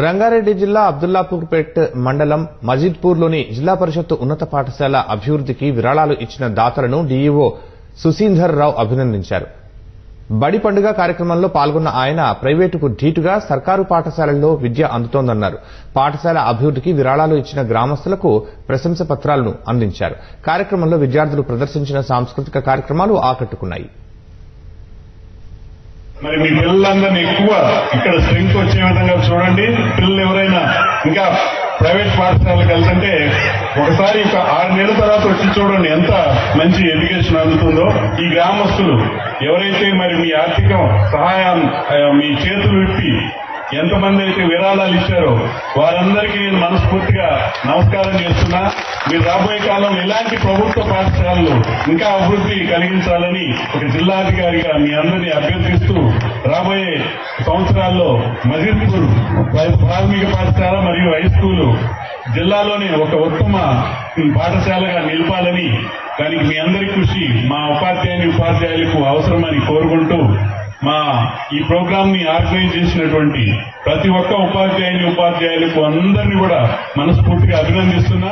రంగారెడ్డి జిల్లా అబ్దుల్లాపూర్పేట్ మండలం మజిద్పూర్లోని జిల్లా పరిషత్ ఉన్నత పాఠశాల అభివృద్ధికి విరాళాలు ఇచ్చిన దాతలను డీఈఓ సుశీంధర్ రావు అభినందించారు. బడి పండుగ కార్యక్రమంలో పాల్గొన్న ఆయన ప్రైవేటుకు ధీటుగా సర్కారు పాఠశాలల్లో విద్య అందుతోందన్నారు. పాఠశాల అభివృద్ధికి విరాళాలు ఇచ్చిన గ్రామస్తులకు ప్రశంస పత్రాలను అందించారు. కార్యక్రమంలో విద్యార్థులు ప్రదర్శించిన సాంస్కృతిక కార్యక్రమాలు ఆకట్టుకున్నాయి. మరి మీ పిల్లలందరినీ ఎక్కువ ఇక్కడ స్ట్రెంగ్త్ వచ్చే విధంగా చూడండి. పిల్లలు ఎవరైనా ఇంకా ప్రైవేట్ పాఠశాలకు వెళ్తుంటే ఒకసారి 6 నెలల తర్వాత వచ్చి చూడండి ఎంత మంచి ఎడ్యుకేషన్ అందుతుందో. ఈ గ్రామస్తులు ఎవరైతే మరి మీ ఆర్థిక సహాయం మీ చేతులు విప్పి ఎంతమంది అయితే విరాళాలు ఇచ్చారో వారందరికీ నేను మనస్ఫూర్తిగా నమస్కారం చేస్తున్నా. మీరు రాబోయే కాలం ఇలాంటి ప్రభుత్వ పాఠశాలలు ఇంకా అభివృద్ధి కలిగించాలని ఒక జిల్లాధికారిగా మీ అందరినీ అభ్యర్థిస్తూ రాబోయే సంవత్సరాల్లో మజిద్పూర్ ప్రాథమిక పాఠశాల మరియు హై స్కూలు జిల్లాలోనే ఒక ఉత్తమ పాఠశాలగా నిలపాలని దానికి మీ అందరి కృషి మా ఉపాధ్యాయులకు అవసరమని కోరుకుంటూ మా ఈ ప్రోగ్రామ్ ని ఆర్గనైజ్ చేసినటువంటి ప్రతి ఒక్క ఉపాధ్యాయులకు అందరినీ కూడా మనస్ఫూర్తిగా అభినందిస్తున్నా.